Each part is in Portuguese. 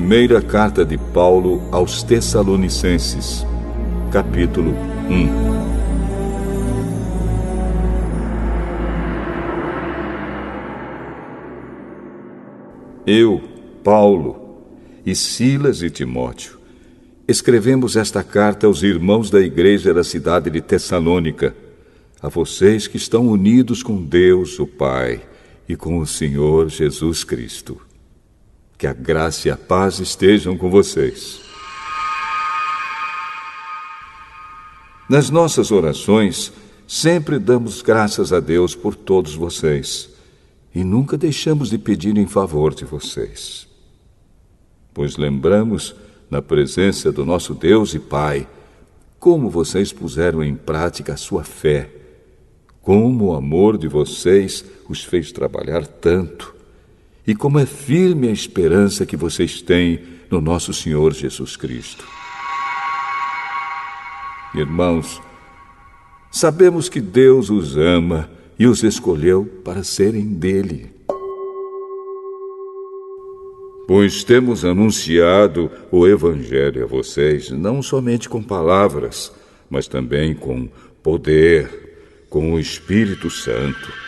Primeira carta de Paulo aos Tessalonicenses, capítulo 1. Eu, Paulo, e Silas e Timóteo, escrevemos esta carta aos irmãos da igreja da cidade de Tessalônica, a vocês que estão unidos com Deus, o Pai, e com o Senhor Jesus Cristo. Que a graça e a paz estejam com vocês. Nas nossas orações, sempre damos graças a Deus por todos vocês, e nunca deixamos de pedir em favor de vocês. Pois lembramos, na presença do nosso Deus e Pai, como vocês puseram em prática a sua fé, como o amor de vocês os fez trabalhar tanto, e como é firme a esperança que vocês têm no nosso Senhor Jesus Cristo. Irmãos, sabemos que Deus os ama e os escolheu para serem dele. Pois temos anunciado o Evangelho a vocês, não somente com palavras, mas também com poder, com o Espírito Santo,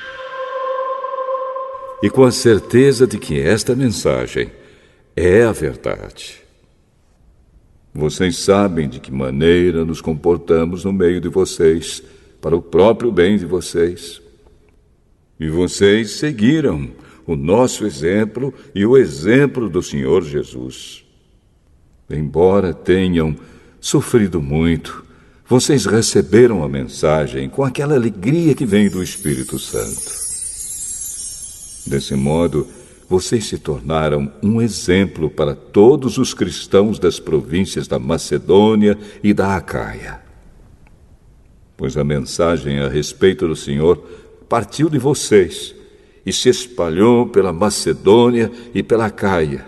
e com a certeza de que esta mensagem é a verdade. Vocês sabem de que maneira nos comportamos no meio de vocês, para o próprio bem de vocês. E vocês seguiram o nosso exemplo e o exemplo do Senhor Jesus. Embora tenham sofrido muito, vocês receberam a mensagem com aquela alegria que vem do Espírito Santo. Desse modo, vocês se tornaram um exemplo para todos os cristãos das províncias da Macedônia e da Acaia. Pois a mensagem a respeito do Senhor partiu de vocês e se espalhou pela Macedônia e pela Acaia.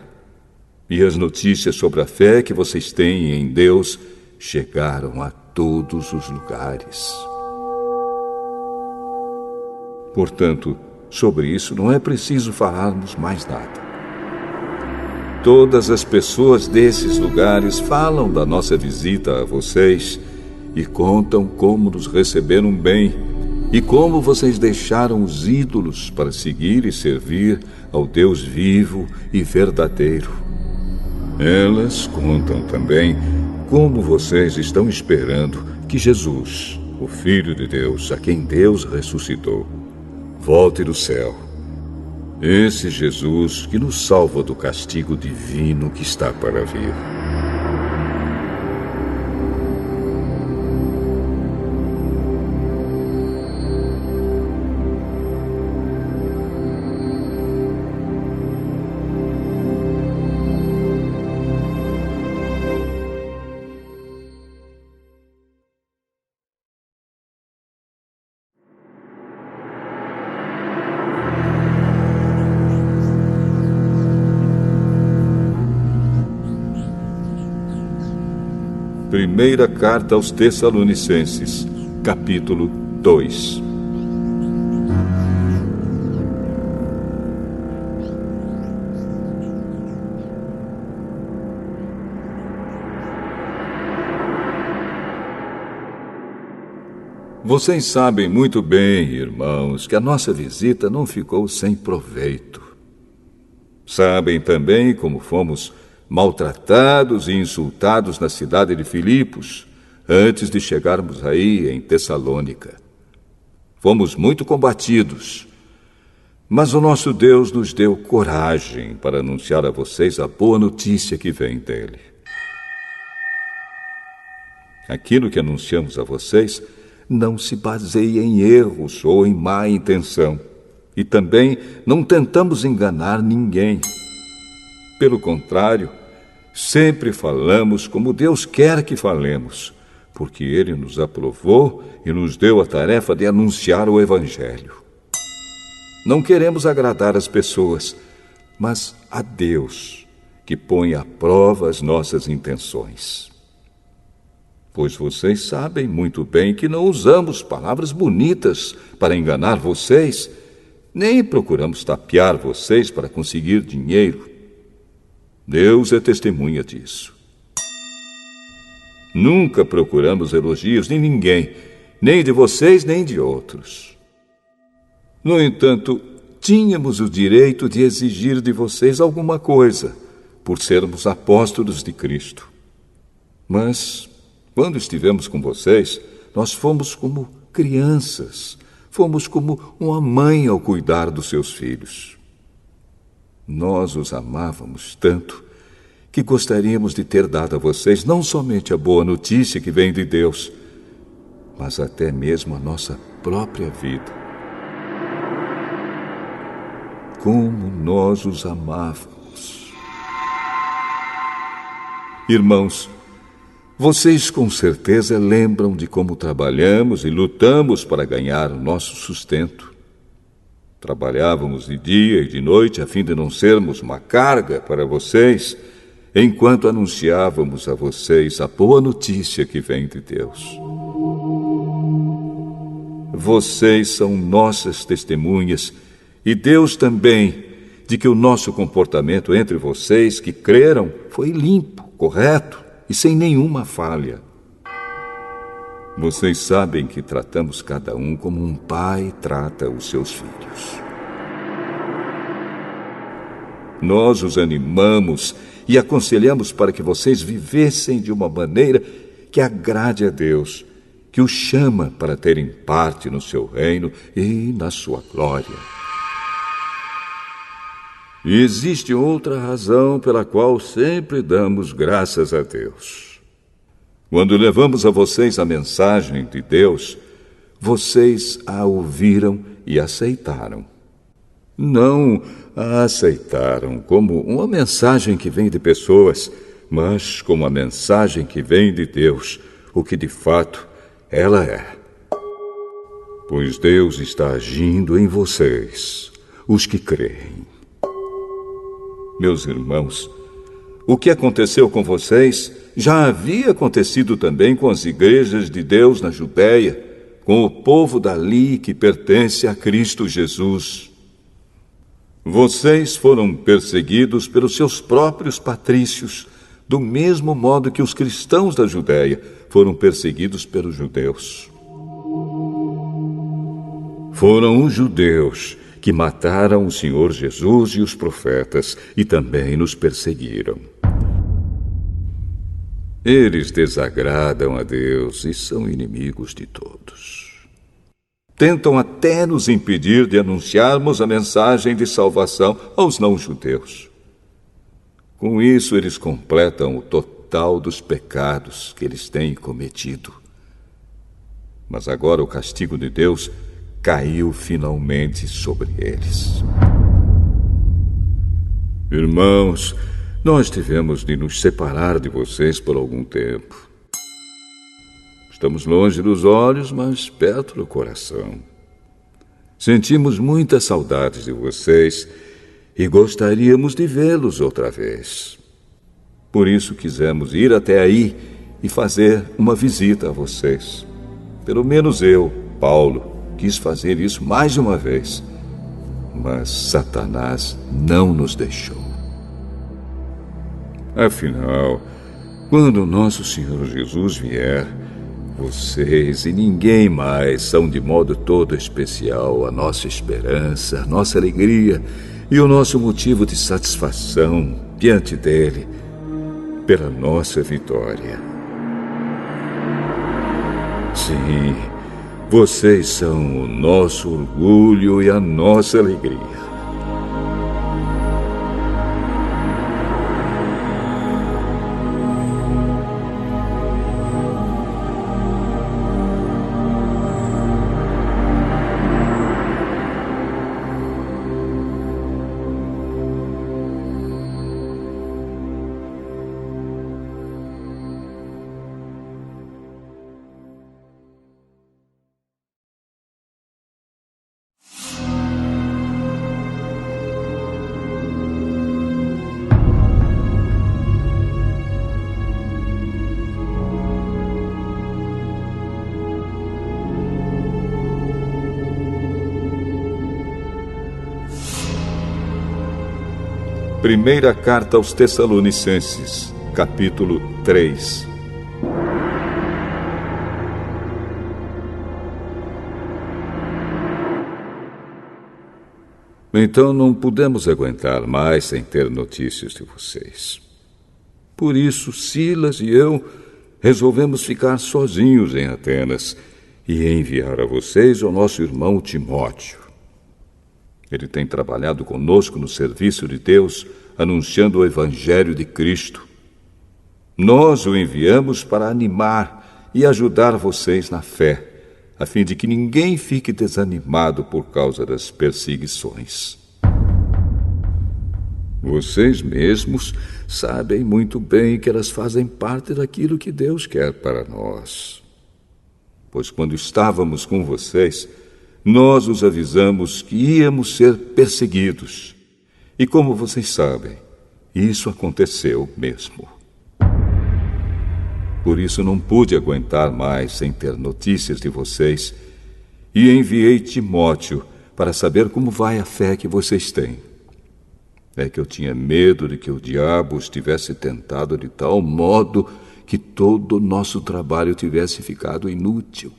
E as notícias sobre a fé que vocês têm em Deus chegaram a todos os lugares. Portanto, sobre isso não é preciso falarmos mais nada. Todas as pessoas desses lugares falam da nossa visita a vocês e contam como nos receberam bem e como vocês deixaram os ídolos para seguir e servir ao Deus vivo e verdadeiro. Elas contam também como vocês estão esperando que Jesus, o Filho de Deus, a quem Deus ressuscitou, volte do céu. Esse Jesus que nos salva do castigo divino que está para vir. Primeira carta aos Tessalonicenses, capítulo 2. Vocês sabem muito bem, irmãos, que a nossa visita não ficou sem proveito. Sabem também como fomos maltratados e insultados na cidade de Filipos, antes de chegarmos aí em Tessalônica. Fomos muito combatidos, mas o nosso Deus nos deu coragem para anunciar a vocês a boa notícia que vem dele. Aquilo que anunciamos a vocês não se baseia em erros ou em má intenção, e também não tentamos enganar ninguém. Pelo contrário, sempre falamos como Deus quer que falemos, porque Ele nos aprovou e nos deu a tarefa de anunciar o Evangelho. Não queremos agradar as pessoas, mas a Deus, que põe à prova as nossas intenções. Pois vocês sabem muito bem que não usamos palavras bonitas para enganar vocês, nem procuramos tapear vocês para conseguir dinheiro. Deus é testemunha disso. Nunca procuramos elogios de ninguém, nem de vocês, nem de outros. No entanto, tínhamos o direito de exigir de vocês alguma coisa, por sermos apóstolos de Cristo. Mas, quando estivemos com vocês, nós fomos como crianças, fomos como uma mãe ao cuidar dos seus filhos. Nós os amávamos tanto que gostaríamos de ter dado a vocês não somente a boa notícia que vem de Deus, mas até mesmo a nossa própria vida. Como nós os amávamos. Irmãos, vocês com certeza lembram de como trabalhamos e lutamos para ganhar o nosso sustento. Trabalhávamos de dia e de noite a fim de não sermos uma carga para vocês, enquanto anunciávamos a vocês a boa notícia que vem de Deus. Vocês são nossas testemunhas e Deus também de que o nosso comportamento entre vocês que creram foi limpo, correto e sem nenhuma falha. Vocês sabem que tratamos cada um como um pai trata os seus filhos. Nós os animamos e aconselhamos para que vocês vivessem de uma maneira que agrade a Deus, que os chama para terem parte no seu reino e na sua glória. E existe outra razão pela qual sempre damos graças a Deus. Quando levamos a vocês a mensagem de Deus, vocês a ouviram e aceitaram. Não a aceitaram como uma mensagem que vem de pessoas, mas como a mensagem que vem de Deus, o que de fato ela é. Pois Deus está agindo em vocês, os que creem. Meus irmãos, o que aconteceu com vocês já havia acontecido também com as igrejas de Deus na Judéia, com o povo dali que pertence a Cristo Jesus. Vocês foram perseguidos pelos seus próprios patrícios, do mesmo modo que os cristãos da Judéia foram perseguidos pelos judeus. Foram os judeus que mataram o Senhor Jesus e os profetas e também nos perseguiram. Eles desagradam a Deus e são inimigos de todos. Tentam até nos impedir de anunciarmos a mensagem de salvação aos não-judeus. Com isso, eles completam o total dos pecados que eles têm cometido. Mas agora o castigo de Deus caiu finalmente sobre eles. Irmãos, nós tivemos de nos separar de vocês por algum tempo. Estamos longe dos olhos, mas perto do coração. Sentimos muita saudade de vocês e gostaríamos de vê-los outra vez. Por isso quisemos ir até aí e fazer uma visita a vocês. Pelo menos eu, Paulo, quis fazer isso mais de uma vez. Mas Satanás não nos deixou. Afinal, quando o nosso Senhor Jesus vier, vocês e ninguém mais são de modo todo especial a nossa esperança, a nossa alegria e o nosso motivo de satisfação diante dele pela nossa vitória. Sim, vocês são o nosso orgulho e a nossa alegria. Primeira carta aos Tessalonicenses, capítulo 3. Então não pudemos aguentar mais sem ter notícias de vocês. Por isso, Silas e eu resolvemos ficar sozinhos em Atenas e enviar a vocês o nosso irmão Timóteo. Ele tem trabalhado conosco no serviço de Deus, anunciando o Evangelho de Cristo. Nós o enviamos para animar e ajudar vocês na fé, a fim de que ninguém fique desanimado por causa das perseguições. Vocês mesmos sabem muito bem que elas fazem parte daquilo que Deus quer para nós. Pois quando estávamos com vocês, nós os avisamos que íamos ser perseguidos. E como vocês sabem, isso aconteceu mesmo. Por isso não pude aguentar mais sem ter notícias de vocês e enviei Timóteo para saber como vai a fé que vocês têm. É que eu tinha medo de que o diabo os tivesse tentado de tal modo que todo o nosso trabalho tivesse ficado inútil.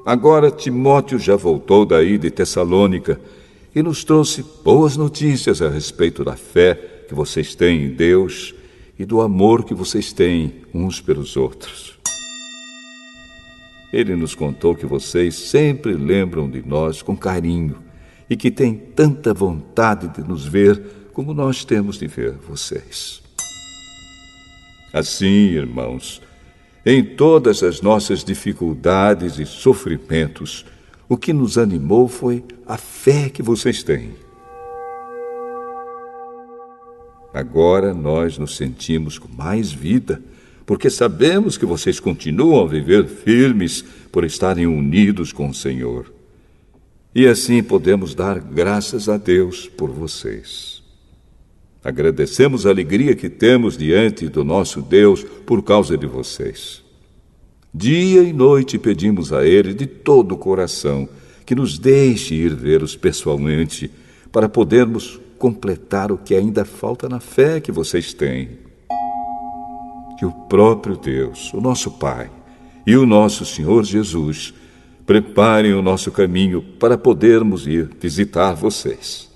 Agora Timóteo já voltou daí de Tessalônica e nos trouxe boas notícias a respeito da fé que vocês têm em Deus e do amor que vocês têm uns pelos outros. Ele nos contou que vocês sempre lembram de nós com carinho e que têm tanta vontade de nos ver como nós temos de ver vocês. Assim, irmãos, em todas as nossas dificuldades e sofrimentos, o que nos animou foi a fé que vocês têm. Agora nós nos sentimos com mais vida, porque sabemos que vocês continuam a viver firmes por estarem unidos com o Senhor. E assim podemos dar graças a Deus por vocês. Agradecemos a alegria que temos diante do nosso Deus por causa de vocês. Dia e noite pedimos a Ele de todo o coração que nos deixe ir vê-los pessoalmente para podermos completar o que ainda falta na fé que vocês têm. Que o próprio Deus, o nosso Pai e o nosso Senhor Jesus preparem o nosso caminho para podermos ir visitar vocês.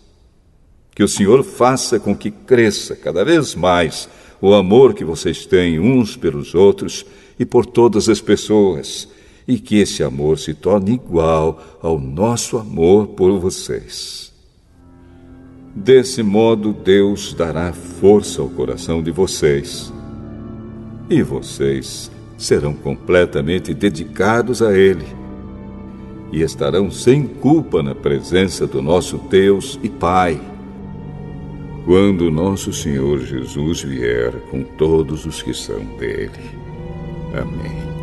Que o Senhor faça com que cresça cada vez mais o amor que vocês têm uns pelos outros e por todas as pessoas, e que esse amor se torne igual ao nosso amor por vocês. Desse modo, Deus dará força ao coração de vocês, e vocês serão completamente dedicados a Ele, e estarão sem culpa na presença do nosso Deus e Pai, quando nosso Senhor Jesus vier com todos os que são dele. Amém.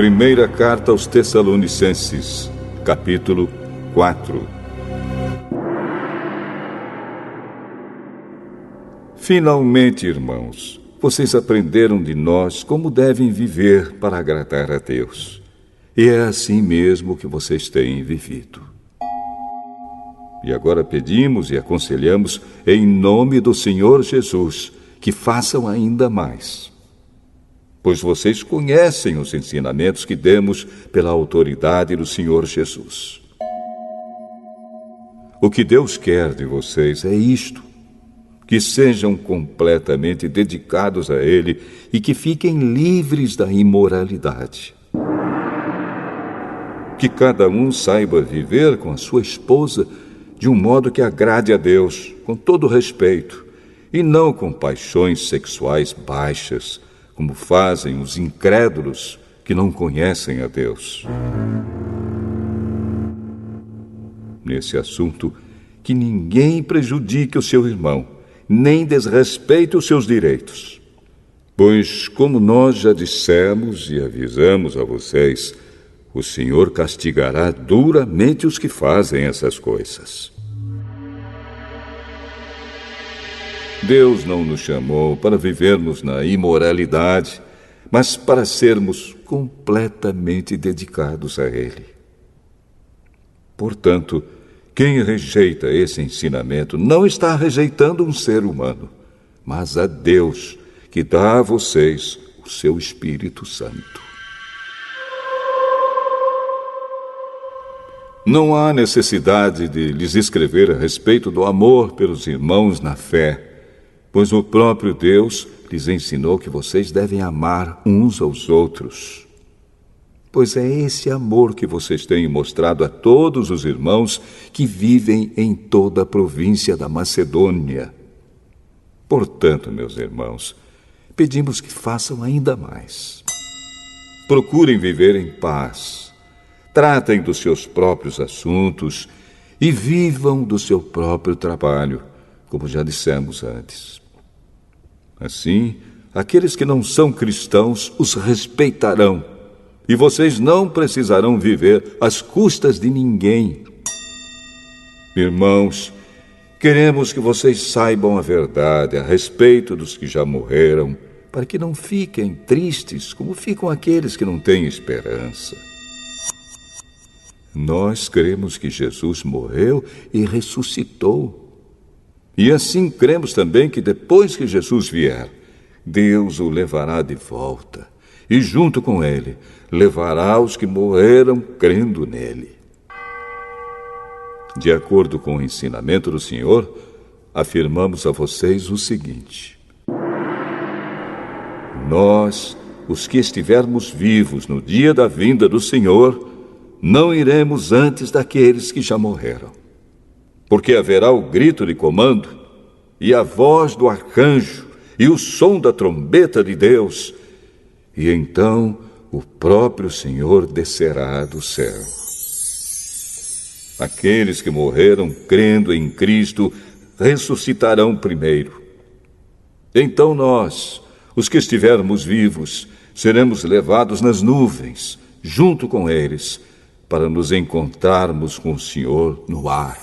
Primeira carta aos Tessalonicenses, capítulo 4. Finalmente, irmãos, vocês aprenderam de nós como devem viver para agradar a Deus. E é assim mesmo que vocês têm vivido. E agora pedimos e aconselhamos, em nome do Senhor Jesus, que façam ainda mais. Pois vocês conhecem os ensinamentos que demos pela autoridade do Senhor Jesus. O que Deus quer de vocês é isto: que sejam completamente dedicados a Ele e que fiquem livres da imoralidade. Que cada um saiba viver com a sua esposa de um modo que agrade a Deus, com todo respeito, e não com paixões sexuais baixas, como fazem os incrédulos que não conhecem a Deus. Nesse assunto, que ninguém prejudique o seu irmão, nem desrespeite os seus direitos. Pois, como nós já dissemos e avisamos a vocês, o Senhor castigará duramente os que fazem essas coisas. Deus não nos chamou para vivermos na imoralidade, mas para sermos completamente dedicados a Ele. Portanto, quem rejeita esse ensinamento não está rejeitando um ser humano, mas a Deus, que dá a vocês o seu Espírito Santo. Não há necessidade de lhes escrever a respeito do amor pelos irmãos na fé, pois o próprio Deus lhes ensinou que vocês devem amar uns aos outros. Pois é esse amor que vocês têm mostrado a todos os irmãos que vivem em toda a província da Macedônia. Portanto, meus irmãos, pedimos que façam ainda mais. Procurem viver em paz, tratem dos seus próprios assuntos e vivam do seu próprio trabalho, como já dissemos antes. Assim, aqueles que não são cristãos os respeitarão, e vocês não precisarão viver às custas de ninguém. Irmãos, queremos que vocês saibam a verdade a respeito dos que já morreram, para que não fiquem tristes como ficam aqueles que não têm esperança. Nós cremos que Jesus morreu e ressuscitou. E assim cremos também que depois que Jesus vier, Deus o levará de volta, e junto com ele levará os que morreram crendo nele. De acordo com o ensinamento do Senhor, afirmamos a vocês o seguinte: nós, os que estivermos vivos no dia da vinda do Senhor, não iremos antes daqueles que já morreram. Porque haverá o grito de comando, e a voz do arcanjo, e o som da trombeta de Deus, e então o próprio Senhor descerá do céu. Aqueles que morreram crendo em Cristo ressuscitarão primeiro. Então nós, os que estivermos vivos, seremos levados nas nuvens, junto com eles, para nos encontrarmos com o Senhor no ar.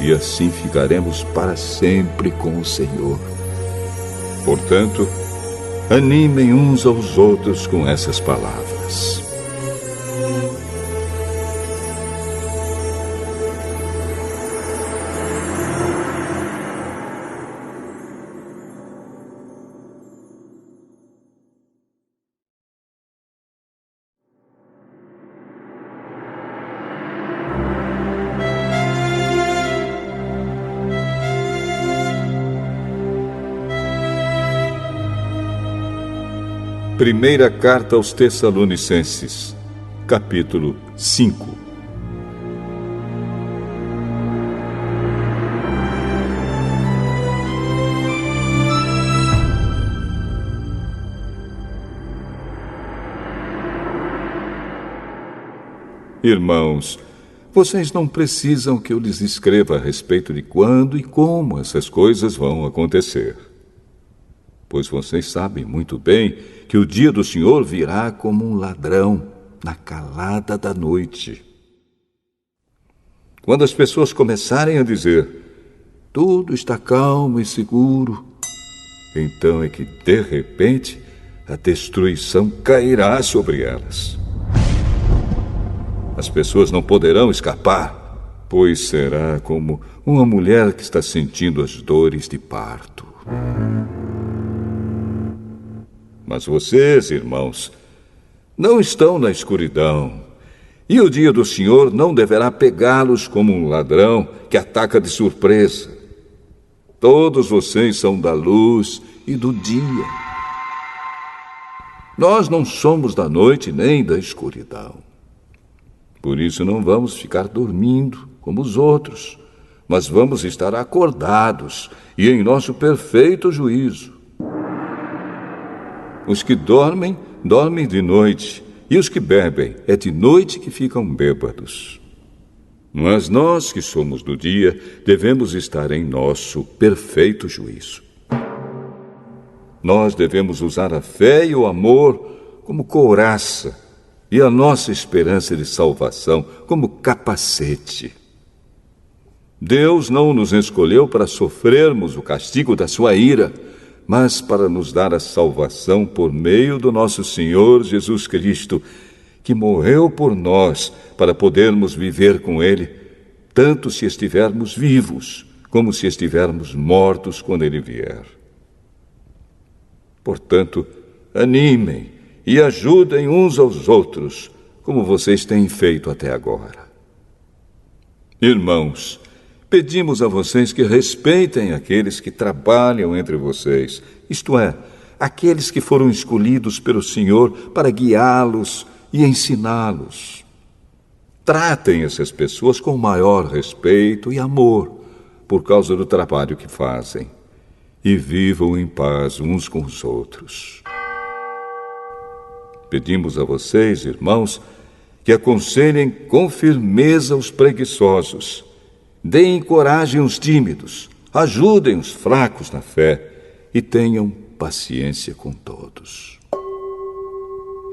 E assim ficaremos para sempre com o Senhor. Portanto, animem uns aos outros com essas palavras. Primeira Carta aos Tessalonicenses, capítulo 5. Irmãos, vocês não precisam que eu lhes escreva a respeito de quando e como essas coisas vão acontecer. Pois vocês sabem muito bem que o dia do Senhor virá como um ladrão na calada da noite. Quando as pessoas começarem a dizer, tudo está calmo e seguro, então é que, de repente, a destruição cairá sobre elas. As pessoas não poderão escapar, pois será como uma mulher que está sentindo as dores de parto. Mas vocês, irmãos, não estão na escuridão, e o dia do Senhor não deverá pegá-los como um ladrão que ataca de surpresa. Todos vocês são da luz e do dia. Nós não somos da noite nem da escuridão. Por isso não vamos ficar dormindo como os outros, mas vamos estar acordados e em nosso perfeito juízo. Os que dormem, dormem de noite, e os que bebem, é de noite que ficam bêbados. Mas nós que somos do dia, devemos estar em nosso perfeito juízo. Nós devemos usar a fé e o amor como couraça e a nossa esperança de salvação como capacete. Deus não nos escolheu para sofrermos o castigo da sua ira, mas para nos dar a salvação por meio do nosso Senhor Jesus Cristo, que morreu por nós para podermos viver com Ele, tanto se estivermos vivos, como se estivermos mortos quando Ele vier. Portanto, animem e ajudem uns aos outros, como vocês têm feito até agora. Irmãos, pedimos a vocês que respeitem aqueles que trabalham entre vocês, isto é, aqueles que foram escolhidos pelo Senhor para guiá-los e ensiná-los. Tratem essas pessoas com maior respeito e amor por causa do trabalho que fazem. E vivam em paz uns com os outros. Pedimos a vocês, irmãos, que aconselhem com firmeza os preguiçosos, deem coragem aos tímidos, ajudem os fracos na fé e tenham paciência com todos.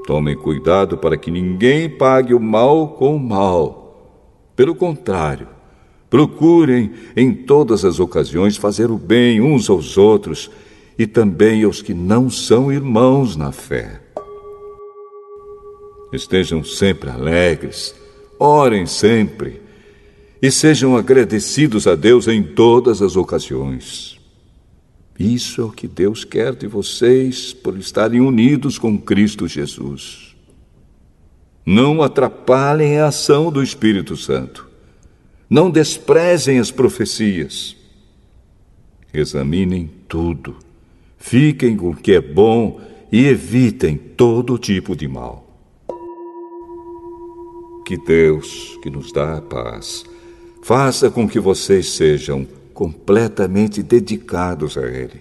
Tomem cuidado para que ninguém pague o mal com o mal. Pelo contrário, procurem em todas as ocasiões fazer o bem uns aos outros e também aos que não são irmãos na fé. Estejam sempre alegres, orem sempre e sejam agradecidos a Deus em todas as ocasiões. Isso é o que Deus quer de vocês por estarem unidos com Cristo Jesus. Não atrapalhem a ação do Espírito Santo. Não desprezem as profecias. Examinem tudo. Fiquem com o que é bom e evitem todo tipo de mal. Que Deus, que nos dá a paz, faça com que vocês sejam completamente dedicados a Ele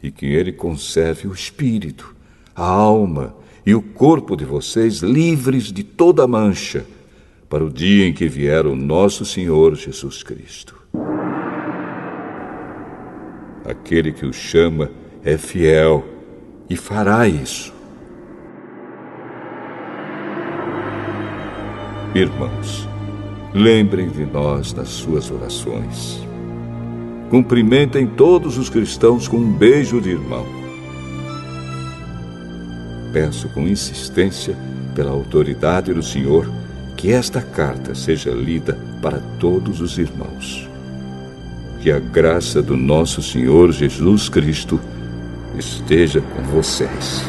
e que Ele conserve o espírito, a alma e o corpo de vocês livres de toda mancha para o dia em que vier o nosso Senhor Jesus Cristo. Aquele que o chama é fiel e fará isso. Irmãos, lembrem de nós nas suas orações. Cumprimentem todos os cristãos com um beijo de irmão. Peço com insistência, pela autoridade do Senhor, que esta carta seja lida para todos os irmãos. Que a graça do nosso Senhor Jesus Cristo esteja com vocês.